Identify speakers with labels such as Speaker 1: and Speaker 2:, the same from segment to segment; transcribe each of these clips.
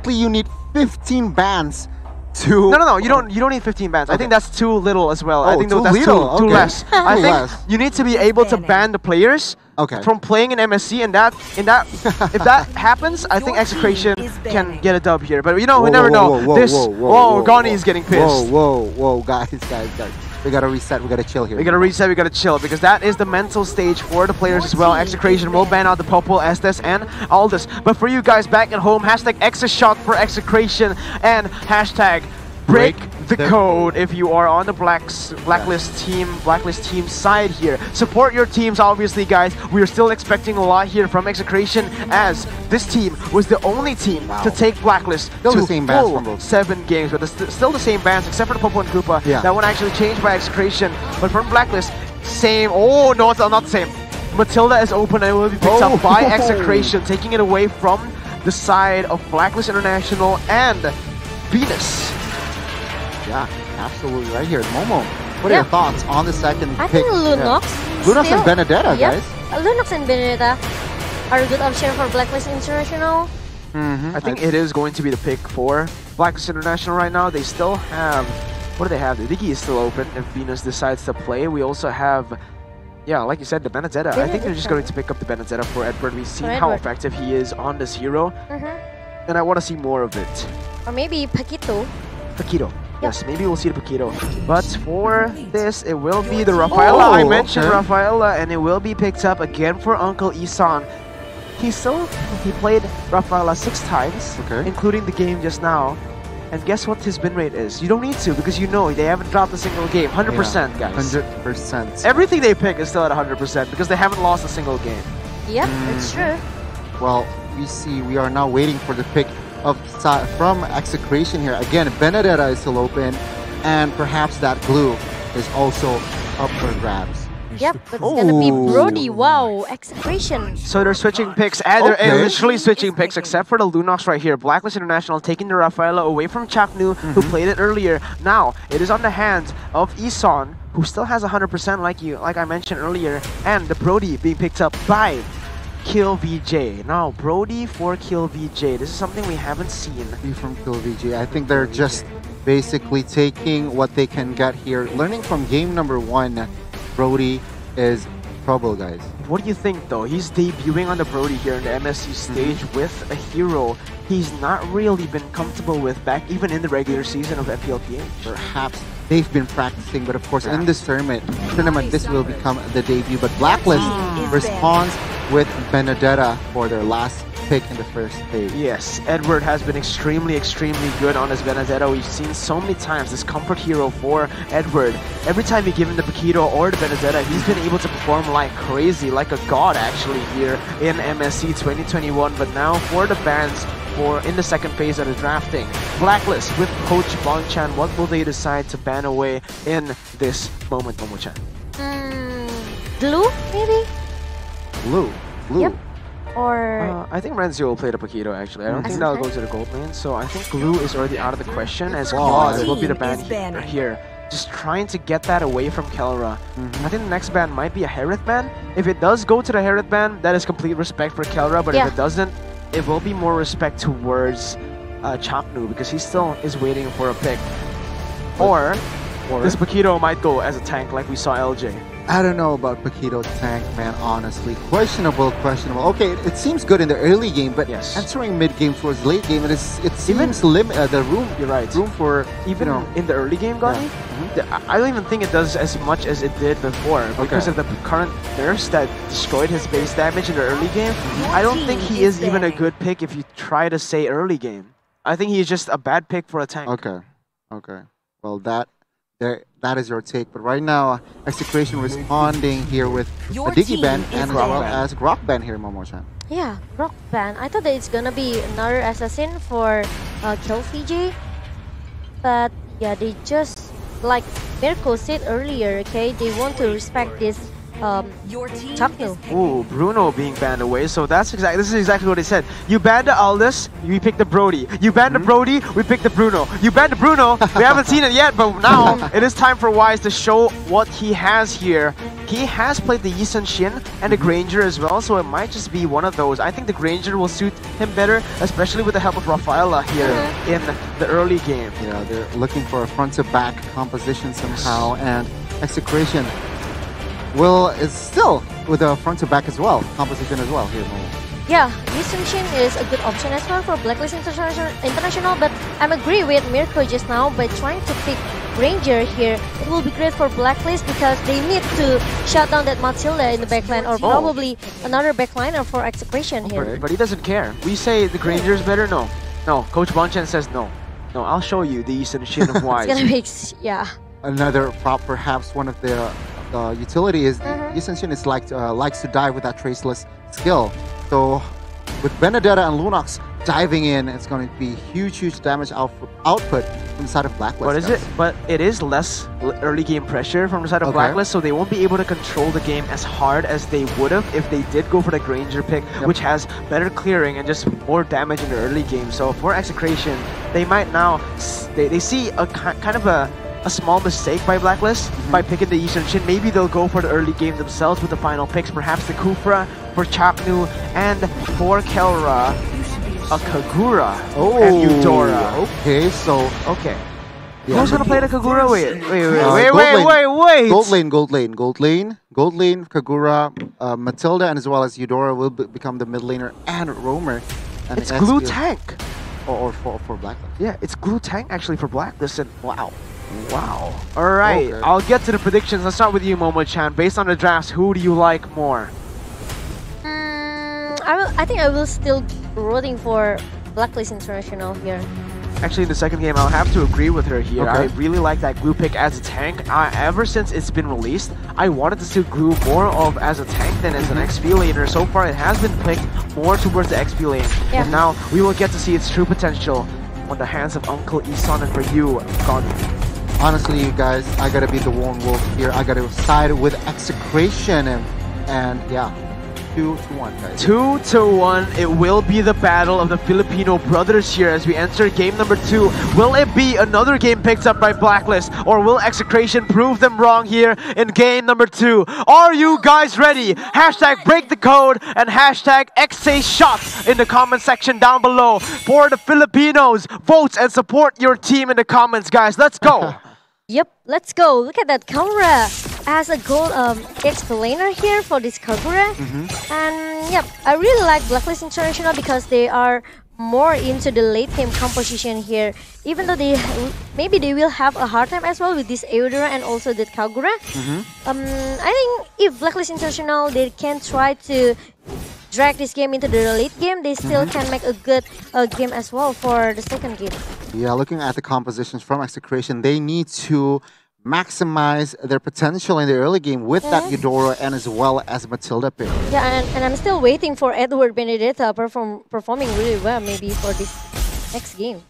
Speaker 1: Technically, you need 15 bans to...
Speaker 2: No. You don't need 15 bans. I think that's too little as well. I think
Speaker 1: too
Speaker 2: that's
Speaker 1: little.
Speaker 2: too
Speaker 1: Okay.
Speaker 2: less. I think
Speaker 1: less.
Speaker 2: you need to be able to ban the players from playing in MSC, and if that happens, I think Execration can get a dub here. But you know, we never know. Goni is getting pissed.
Speaker 1: Whoa, guys. We gotta reset, we gotta chill here.
Speaker 2: We gotta reset, we gotta chill, because that is the mental stage for the players as well. Execration will ban out the Popol, Estes, and Aldous. But for you guys back at home, hashtag EXESHOT for Execration, and hashtag break the code if you are on the blacklist team side here. Support your teams, obviously, guys. We are still expecting a lot here from Execration, as this team was the only team to take blacklist
Speaker 1: still
Speaker 2: to
Speaker 1: the same bans
Speaker 2: 7 games, but it's still the same bans except for the Popo and Koopa. That one actually changed by Execration, but from blacklist, same. Oh no, it's not the same. Matilda is open and will be picked up by Execration, taking it away from the side of Blacklist International and Venus.
Speaker 1: Yeah, absolutely right here. Momo, what are your thoughts on the second pick?
Speaker 3: I think Lunox.
Speaker 1: Lunox and Benedetta, guys.
Speaker 3: Lunox and Benedetta are a good option for Blacklist International.
Speaker 2: I think it is going to be the pick for Blacklist International right now. They still have... What do they have? The Diggy is still open if Venus decides to play. We also have... Yeah, like you said, the Benedetta. I think they're just going to pick up the Benedetta for Edward. We've seen how effective he is on this hero. And I want to see more of it.
Speaker 3: Or maybe Paquito.
Speaker 2: Yes, maybe we'll see the Paquito. But for this, it will be the Rafaela. I mentioned Rafaela, and it will be picked up again for Uncle Isan. He played Rafaela 6 times, including the game just now. And guess what his win rate is? You don't need to, because you know they haven't dropped a single game. 100%, guys.
Speaker 1: 100%.
Speaker 2: Everything they pick is still at 100% because they haven't lost a single game.
Speaker 3: Yep, it's true.
Speaker 1: Well, we are now waiting for the pick from Execration here. Again, Benedetta is still open, and perhaps that glue is also up for grabs.
Speaker 3: Yep, but it's gonna be Brody. Wow, Execration.
Speaker 2: So they're switching picks, they're literally switching picks, except for the Lunox right here. Blacklist International taking the Rafaela away from Chaknu, who played it earlier. Now, it is on the hands of Isan, who still has 100% like I mentioned earlier, and the Brody being picked up by Kill VJ. Now, Brody for Kill VJ. This is something we haven't seen.
Speaker 1: From Kill VJ. I think they're just basically taking what they can get here. Learning from game number 1, Brody is trouble, guys.
Speaker 2: What do you think, though? He's debuting on the Brody here in the MSC stage with a hero he's not really been comfortable with back even in the regular season of FPLPH.
Speaker 1: Perhaps they've been practicing, but of course in this tournament, this will become the debut. But Blacklist responds with Benedetta for their last pick in the first stage.
Speaker 2: Yes, Edward has been extremely good on his Benedetta. We've seen so many times this comfort hero for Edward. Every time you give him the Paquito or the Benedetta, he's been able to perform like crazy, like a god actually here in MSC 2021. But now for the bans in the second phase of the drafting, Blacklist with Coach Bonchan, what will they decide to ban away in this moment, Momo-chan?
Speaker 3: Glue, maybe?
Speaker 1: Glue.
Speaker 3: Yep. Or...
Speaker 2: I think Renzo will play the Paquito actually. I don't think that'll go to the gold lane, so I think Glue is already out of the question, as Claude will be the ban here. Just trying to get that away from Kelra. I think the next ban might be a Hereth ban. If it does go to the Hereth ban, that is complete respect for Kelra, but if it doesn't, it will be more respect towards Chaknu, because he still is waiting for a pick. Or this Paquito might go as a tank like we saw LJ.
Speaker 1: I don't know about Paquito's tank, man, honestly. Questionable. Okay, it seems good in the early game, but entering mid-game towards late game, it seems the room, room for...
Speaker 2: Even in the early game, Goni, I don't even think it does as much as it did before because of the current nerfs that destroyed his base damage in the early game. I don't think he is even a good pick if you try to say early game. I think he's just a bad pick for a tank.
Speaker 1: Okay. Well, that is your take. But right now, Execration responding here with a Diggy ban and as well as Rock ban here, Momo-chan.
Speaker 3: Yeah, Rock ban. I thought that it's gonna be another assassin for Kill VJ. But yeah, they just, like Mirko said earlier, okay, they want to respect this Chaknu.
Speaker 2: Ooh, Bruno being banned away. So this is exactly what they said. You banned the Aldous, we picked the Brody. You banned the Brody, we picked the Bruno. You banned the Bruno, we haven't seen it yet, but now it is time for Wise to show what he has here. he has played the Yi Sun-shin and the Granger as well, so it might just be one of those. I think the Granger will suit him better, especially with the help of Rafaela here in the early game.
Speaker 1: Yeah, they're looking for a front-to-back composition somehow, and Execration is still with a front-to-back as well, composition as well here.
Speaker 3: Yeah, Yi Sun-shin is a good option as well for Blacklist International, but I agree with Mirko just now by trying to pick Ranger here. It will be great for Blacklist because they need to shut down that Matilda in the backline, or probably another backliner for Execration here.
Speaker 2: But he doesn't care. We say the Granger is better? No. No, Coach Bonchen says no. No, I'll show you the Yi Sun-shin of Wise.
Speaker 3: It's gonna make, yeah.
Speaker 1: Another prop, perhaps one of the utility is Yi Sun-shin is likes to dive with that traceless skill. So with Benedetta and Lunox diving in, it's going to be huge damage output from the side of Blacklist.
Speaker 2: What is it? But it is less early game pressure from the side of Blacklist, so they won't be able to control the game as hard as they would have if they did go for the Granger pick, which has better clearing and just more damage in the early game. So for Execration, they might now they see a kind of a small mistake by Blacklist by picking the Yi Sun-shin. Maybe they'll go for the early game themselves with the final picks, perhaps the Kufra for Chapnu, and for Kelra, a Kagura and Eudora.
Speaker 1: Okay, so...
Speaker 2: Okay. Yeah, who's gonna play the Kagura? Wait.
Speaker 1: Gold lane, Kagura, Matilda, and as well as Eudora will become the mid laner and roamer. And
Speaker 2: it's Glue Tank!
Speaker 1: Or for Blacklist.
Speaker 2: Yeah, it's Glue Tank actually for Blacklist, and wow. Alright, I'll get to the predictions. Let's start with you, Momo-chan. Based on the drafts, who do you like more?
Speaker 3: I think I will still rooting for Blacklist International here.
Speaker 2: Actually, in the second game, I'll have to agree with her here. I really like that Glue pick as a tank. Ever since it's been released, I wanted to see Glue more of as a tank than as an XP laner. So far, it has been picked more towards the XP lane. And now we will get to see its true potential on the hands of Uncle Isan. And for you, Gandhi.
Speaker 1: Honestly, you guys, I gotta be the lone wolf here. I gotta side with Execration, and yeah, 2-1, guys.
Speaker 2: 2-1. It will be the battle of the Filipino brothers here as we enter game number 2. Will it be another game picked up by Blacklist, or will Execration prove them wrong here in game number 2? Are you guys ready? Hashtag break the code and hashtag XAShot in the comment section down below for the Filipinos. Vote and support your team in the comments, guys. Let's go.
Speaker 3: Yep, let's go. Look at that Kagura as a gold explainer here for this Kagura. And yep, I really like Blacklist International because they are more into the late game composition here. Even though maybe they will have a hard time as well with this Eudora and also the Kagura. I think if Blacklist International, they can try to drag this game into the late game, they still can make a good game as well for the second game.
Speaker 1: Yeah, looking at the compositions from Execration, they need to maximize their potential in the early game with that Eudora and as well as Matilda pick.
Speaker 3: Yeah, and I'm still waiting for Edward Benedetta performing really well maybe for this next game.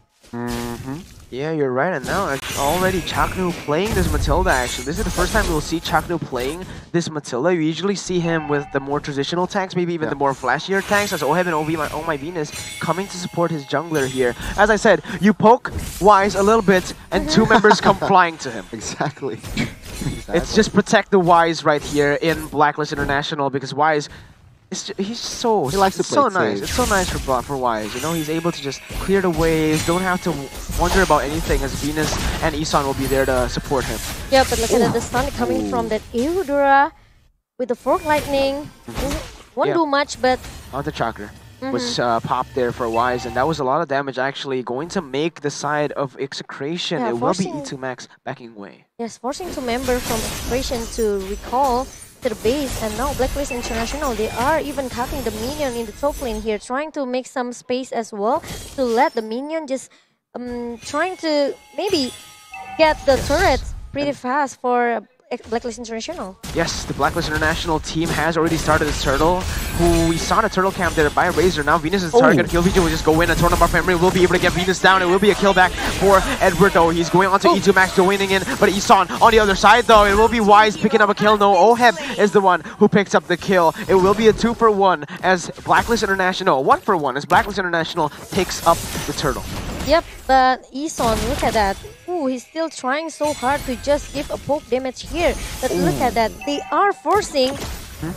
Speaker 2: Yeah, you're right. And now already Chaknu playing this Matilda actually. This is the first time we'll see Chaknu playing this Matilda. You usually see him with the more traditional tanks, maybe even the more flashier tanks, as Oheb and Oh My Venus coming to support his jungler here. As I said, you poke Wise a little bit and 2 members come flying to him.
Speaker 1: Exactly.
Speaker 2: It's just protect the Wise right here in Blacklist International, because Wise, he likes to play so nice. It's so nice for Wise. You know, he's able to just clear the waves, don't have to wonder about anything, as Venus and Isan will be there to support him.
Speaker 3: Yeah, but look at the stun coming from that Eudora with the Fork Lightning. Won't do much, but...
Speaker 2: On the Chakra was popped there for Wise, and that was a lot of damage actually going to make the side of Execration. It will be E2 Max backing away.
Speaker 3: Yes, forcing 2 members from Execration to recall to the base, and now Blacklist International, they are even cutting the minion in the top lane here, trying to make some space as well to let the minion just trying to maybe get the turrets pretty fast for Blacklist International.
Speaker 2: Yes, the Blacklist International team has already started the turtle, who we saw the turtle camp there by Razor. Now Venus is the target. KillVJ will just go in, and Tornado Memory will be able to get Venus down. It will be a kill back for Edward though. He's going on to E2 Max joining in, but Isan on the other side though. It will be Wise picking up a kill. No, Oheb is the one who picks up the kill. It will be a 2-for-1 as Blacklist International, 1-for-1 as Blacklist International picks up the turtle.
Speaker 3: Yep, but Eson, look at that. Ooh, he's still trying so hard to just give a poke damage here. But look at that. They are forcing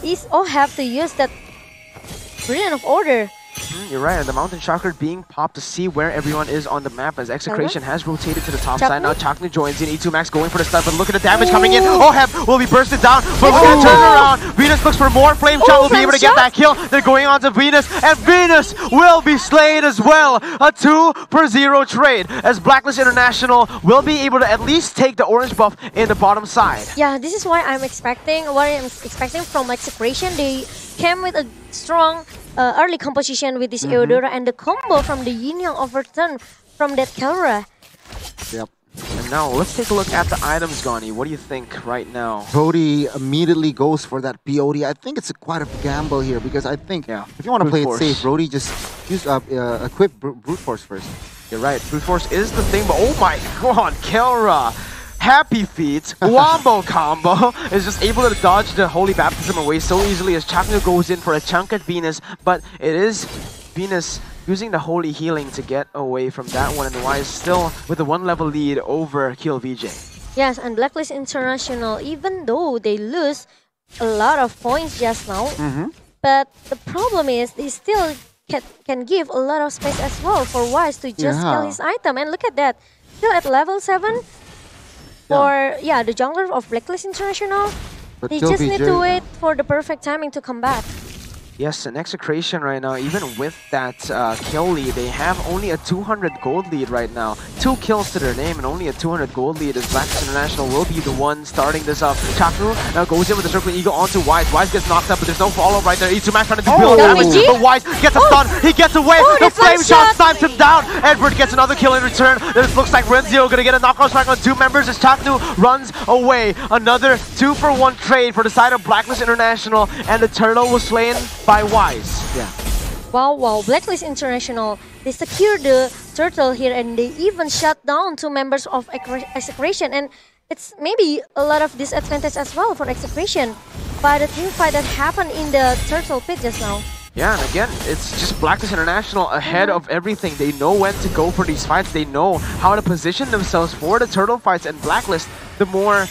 Speaker 3: Eson have to use that Brilliant of Order.
Speaker 2: You're right, and the Mountain Shocker being popped to see where everyone is on the map as Execration has rotated to the top side. Now Chaknu joins in, E2 Max going for the stun, but look at the damage coming in. Oheb will be bursted down, but we're going to turn around. Venus looks for more. Flame Shot will be able to get that kill. They're going on to Venus, and Venus will be slain as well. A 2-0 trade as Blacklist International will be able to at least take the orange buff in the bottom side.
Speaker 3: Yeah, this is what I'm expecting from Execration. They came with a strong early composition with this Eudora and the combo from the Yin Yang Overturn from that Kelra.
Speaker 1: Yep.
Speaker 2: And now let's take a look at the items, Gani. What do you think right now?
Speaker 1: Brody immediately goes for that BOD. I think it's quite a gamble here because I think if you want to play it safe, Brody just use equip Brute Force first.
Speaker 2: You're right, Brute Force is the thing, but oh my god, Kelra! Happy Feet, Wombo combo, is just able to dodge the Holy Baptism away so easily as Chaknu goes in for a chunk at Venus, but it is Venus using the Holy Healing to get away from that one, and Wise still with a 1-level lead over Kill VJ.
Speaker 3: Yes, and Blacklist International, even though they lose a lot of points just now, but the problem is they still can give a lot of space as well for Wise to just kill his item, and look at that, still at level 7. For the jungler of Blacklist International, but they just need to wait for the perfect timing to come back.
Speaker 2: Yes, and Execration right now, even with that kill lead, they have only a 200 gold lead right now. 2 kills to their name and only a 200 gold lead as Blacklist International will be the one starting this up. Chaknu now goes in with the Circling Eagle onto Wise. Wise gets knocked up, but there's no follow-up right there. E2 Max trying to build damage, but Wise gets a stun. He gets away. The Flame Shot snipes him down. Edward gets another kill in return. It looks like Renzio gonna get a knockout strike on 2 members as Chaknu runs away. Another 2-for-1 trade for the side of Blacklist International, and the turtle was slain by Wise.
Speaker 1: Yeah.
Speaker 3: Wow, Blacklist International, they secured the turtle here and they even shut down 2 members of Execration, and it's maybe a lot of disadvantage as well for Execration by the team fight that happened in the turtle pit just now.
Speaker 2: Yeah, and again, it's just Blacklist International ahead of everything. They know when to go for these fights. They know how to position themselves for the turtle fights, and Blacklist, the more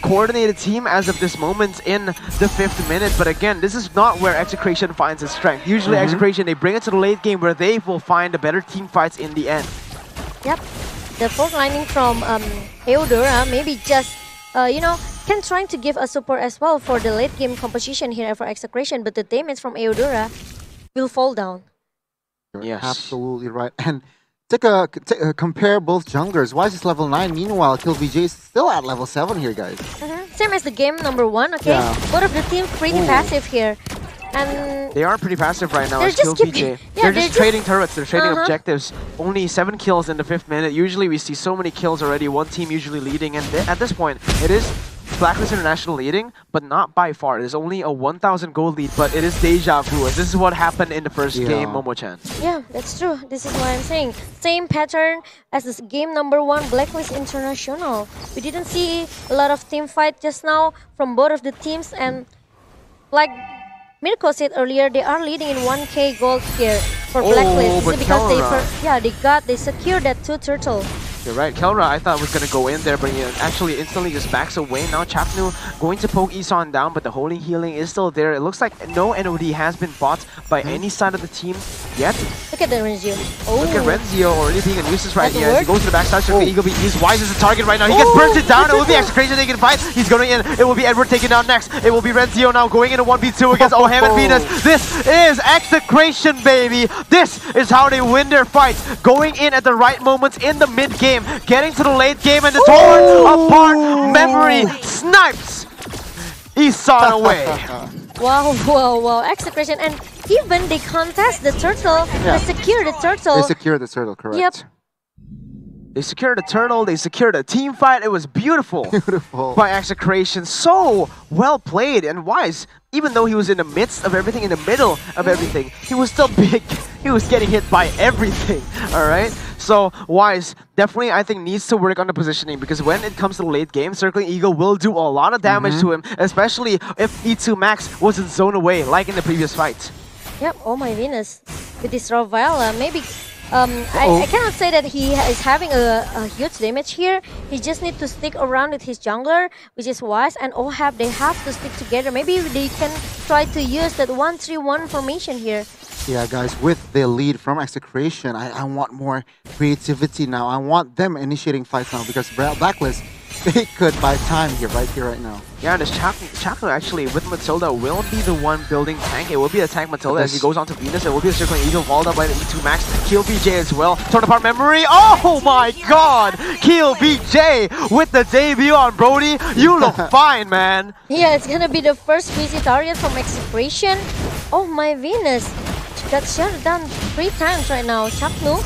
Speaker 2: coordinated team as of this moment in the 5th minute. But again, this is not where Execration finds its strength. Usually Execration, they bring it to the late game where they will find the better team fights in the end.
Speaker 3: Yep, the fourth lining from Eudora maybe just, can trying to give a support as well for the late game composition here for Execration, but the damage from Eudora will fall down.
Speaker 1: You're absolutely right. And compare both junglers. Wise is level 9, meanwhile Kill VJ is still at level 7 here, guys.
Speaker 3: Same as the game number 1, okay? Both of the teams pretty passive here. And
Speaker 2: they are pretty passive right now as Kill VJ. They're just trading turrets, they're trading objectives. Only 7 kills in the 5th minute. Usually we see so many kills already, one team usually leading, and at this point it is Blacklist International leading, but not by far. There's only a 1,000 gold lead, but it is deja vu. This is what happened in the first game, Momo-chan.
Speaker 3: Yeah, that's true. This is what I'm saying. Same pattern as this game number 1, Blacklist International. We didn't see a lot of team fight just now from both of the teams, and like Mirko said earlier, they are leading in 1k gold here for Blacklist.
Speaker 2: But
Speaker 3: because they secured that 2 turtle.
Speaker 2: You're right, Kelra I thought was going to go in there, but he actually instantly just backs away. Now Chaknu going to poke Isan down, but the Holy Healing is still there. It looks like no NOD has been bought by any side of the team yet.
Speaker 3: Look at the Renzio.
Speaker 2: Look at Renzio already being a nuisance right here. As he goes to the backside, Circle Eagle being used. Wise is a target right now. He gets burnt down. It will be Execration taking fight. He's going in. It will be Edward taking down next. It will be Renzio now going into 1v2 against Oham and Venus. This is Execration, baby. This is how they win their fights. Going in at the right moments in the mid game, getting to the late game, and the torn apart memory snipes Isan away.
Speaker 3: Wow, Execration, and even they contest the turtle, they secure the turtle.
Speaker 1: They secure the turtle, correct.
Speaker 3: Yep.
Speaker 2: They secured a turtle, they secured a team fight. It was beautiful. By Execration. So well played, and Wise, even though he was in the midst of everything, in the middle of everything, he was still big. He was getting hit by everything, alright? So Wise definitely, I think, needs to work on the positioning, because when it comes to the late game, Circling Eagle will do a lot of damage to him, especially if E2 Max wasn't zoned away like in the previous fight.
Speaker 3: Yep, oh my goodness. With this Ravella, maybe I cannot say that he is having a huge damage here. He just needs to stick around with his jungler, which is Wise and Ohab. They have to stick together. Maybe they can try to use that 1-3-1 formation here.
Speaker 1: Yeah, guys, with the lead from Execration, I want more creativity now. I want them initiating fights now because BLACKLIST, they could buy time here, right now.
Speaker 2: Yeah, this Chaco actually with Matilda will be the one building tank. It will be a tank Matilda as he goes on to Venus. It will be a Circling Eagle walled up by the E2 Max. Kill BJ as well. Torn apart memory. Oh my god! Kill BJ with the debut on Brody. You look fine, man.
Speaker 3: Yeah, it's gonna be the first busy target from Execration. Oh my Venus. Got shut down 3 times right now. Chaknu.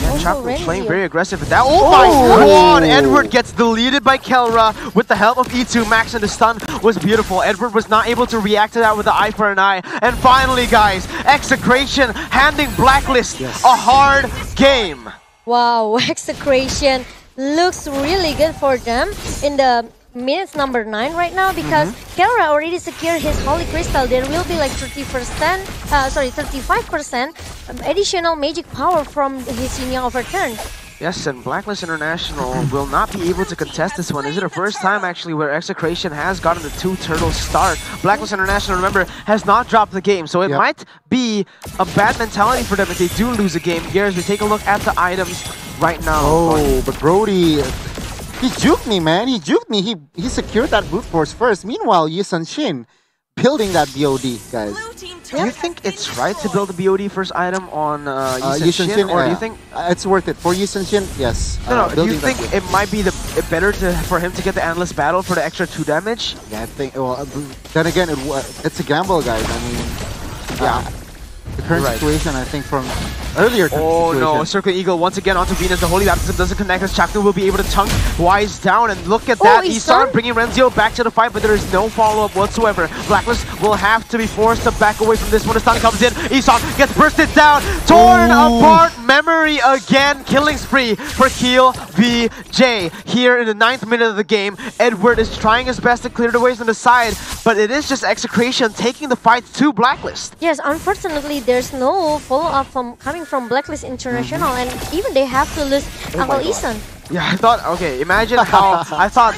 Speaker 2: Yeah, Chaco playing very aggressive with that. Oh my god! Edward gets deleted by Kelra with the help of E2 Max, and the stun was beautiful. Edward was not able to react to that with the eye for an eye. And finally, guys, Execration handing BLACKLIST a hard game.
Speaker 3: Wow, Execration looks really good for them in the minutes number 9 right now because Kelra already secured his Holy Crystal. There will be like 35% additional magic power from his Yin Yang Overturn.
Speaker 2: Yes, and BLACKLIST International will not be able to contest this one. Is it the first time actually where Execration has gotten the 2 turtle start? BLACKLIST International, remember, has not dropped the game, so it might be a bad mentality for them if they do lose a game. Here, as we take a look at the items right now.
Speaker 1: Oh, but Brody, he juked me, man. He juked me. He secured that brute force first. Meanwhile, Yisun Shin building that BOD, guys.
Speaker 2: Do you think it's right to build a BOD first item on Yisun Shin, or do you think
Speaker 1: it's worth it for Yisun Shin? Yes.
Speaker 2: No, do you think it might be better for him to get the Endless Battle for the extra 2 damage?
Speaker 1: Yeah, I think. Well, then again, it's a gamble, guys. I mean, yeah. The current situation, I think, from earlier.
Speaker 2: Oh no, Circling Eagle once again onto Venus. The Holy Baptism doesn't connect as Chaknu will be able to chunk Wise down. And look at that, Isan bringing Renzio back to the fight, but there is no follow-up whatsoever. BLACKLIST will have to be forced to back away from this when the stun comes in. Isan gets bursted down, torn apart memory again. Killing spree for Keel VJ. Here in the 9th minute of the game, Edward is trying his best to clear the ways on the side, but it is just Execration taking the fight to BLACKLIST.
Speaker 3: Yes, unfortunately, there's no follow-up coming from BLACKLIST International, and even they have to lose Uncle Isan.
Speaker 2: Yeah, I thought, okay, imagine how I thought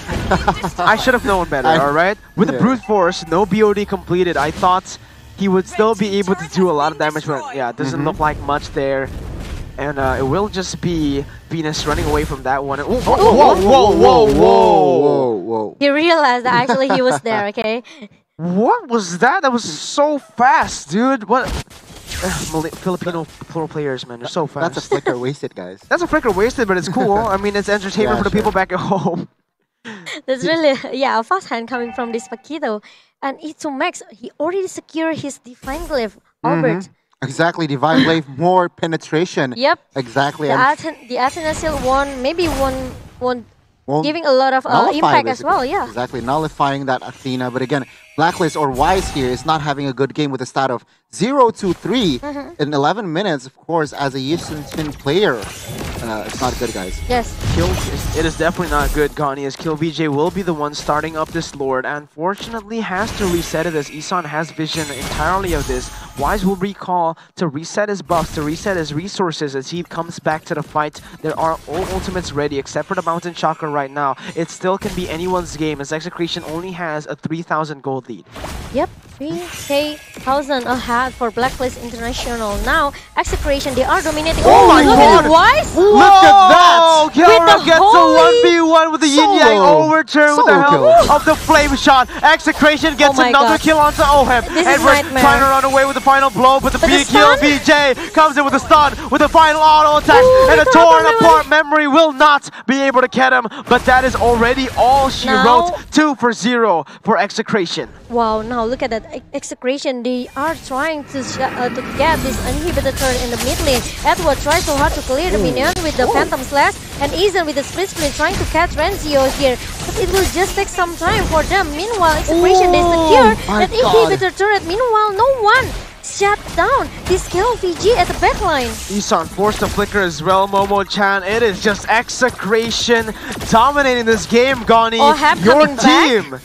Speaker 2: I should have known better, alright? With the brute force, no BOD completed, I thought he would still be able to do a lot of damage, but yeah, it doesn't look like much there. And it will just be Venus running away from that one. Whoa.
Speaker 3: He realized that actually he was there, okay?
Speaker 2: What was that? That was so fast, dude. What? Filipino pro players, man, they're so fast.
Speaker 1: That's a flicker wasted, guys.
Speaker 2: That's a flicker wasted, but it's cool. I mean, it's entertainment for the people back at home.
Speaker 3: That's really, a fast hand coming from this Paquito. And E2 Max, he already secured his Divine Glaive, Albert.
Speaker 1: Exactly, Divine Glaive, more penetration.
Speaker 3: Yep.
Speaker 1: Exactly.
Speaker 3: The Athena Seal maybe won giving a lot of impact as well, yeah.
Speaker 1: Exactly, nullifying that Athena. But again, BLACKLIST or Wise here is not having a good game with a stat of 0-3 in 11 minutes, of course, as a Yisun Shin player. It's not good, guys.
Speaker 3: Yes.
Speaker 2: It is definitely not good, Gani, as Kill VJ will be the one starting up this Lord. Unfortunately, has to reset it as Isan has vision entirely of this. Wise will recall to reset his buffs, to reset his resources as he comes back to the fight. There are all ultimates ready, except for the Mountain Chakra right now. It still can be anyone's game, as Execration only has a 3,000 gold lead.
Speaker 3: Yep, 3,000 ahead for BLACKLIST International. Now, Execration, they are dominating.
Speaker 1: Oh my god!
Speaker 3: At Wise!
Speaker 1: Look at that!
Speaker 2: Kelra gets a 1v1 with the Yin Yang overturn with the help of the Flame Shot. Execration gets another kill onto Oheb. Edward trying to run away with the final blow, but the big kill VJ comes in with a stun, with the final auto attack, and a torn apart memory will not be able to get him, but that is already all she wrote. 2-0 for Execration.
Speaker 3: Wow, now look at that. Execration, they are trying to get this inhibitor turret in the mid lane. Edward tries so hard to clear the minion with the Phantom Slash, and Isan with the split trying to catch Renzio here. But it will just take some time for them. Meanwhile, Execration, they secure that inhibitor turret. Meanwhile, no one shut down this Kill VG at the backline.
Speaker 2: Isan forced to flicker as well, Momo-chan. It is just Execration dominating this game, Gani.
Speaker 3: Ohab
Speaker 2: Your
Speaker 3: coming
Speaker 2: team.
Speaker 3: back.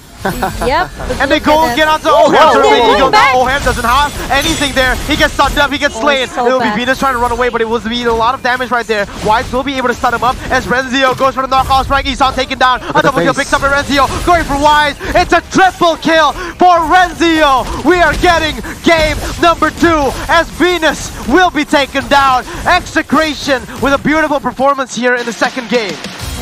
Speaker 3: Yep.
Speaker 2: And they go get onto
Speaker 3: Oh,
Speaker 2: Ohem.
Speaker 3: they're going back.
Speaker 2: Ohem doesn't have anything there. He gets stunned up. He gets slain.
Speaker 3: so
Speaker 2: It will be
Speaker 3: bad.
Speaker 2: Venus trying to run away, but it will be a lot of damage right there. Wise will be able to stun him up as Renzio goes for the knockoff strike. Isan taken down. A double kill picks up by Renzio. Going for Wise. It's a triple kill for Renzio. We are getting game number 2 as Venus will be taken down. Execration with a beautiful performance here in the second game.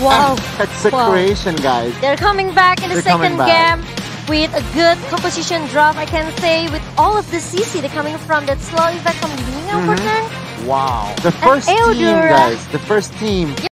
Speaker 3: Wow.
Speaker 1: Execration, guys.
Speaker 3: They're coming back in the second game with a good composition drop, I can say, with all of the CC they're coming from that slow effect from the beginning of the turn.
Speaker 2: Wow.
Speaker 1: The first team,
Speaker 3: Eudora.
Speaker 1: guys. The first team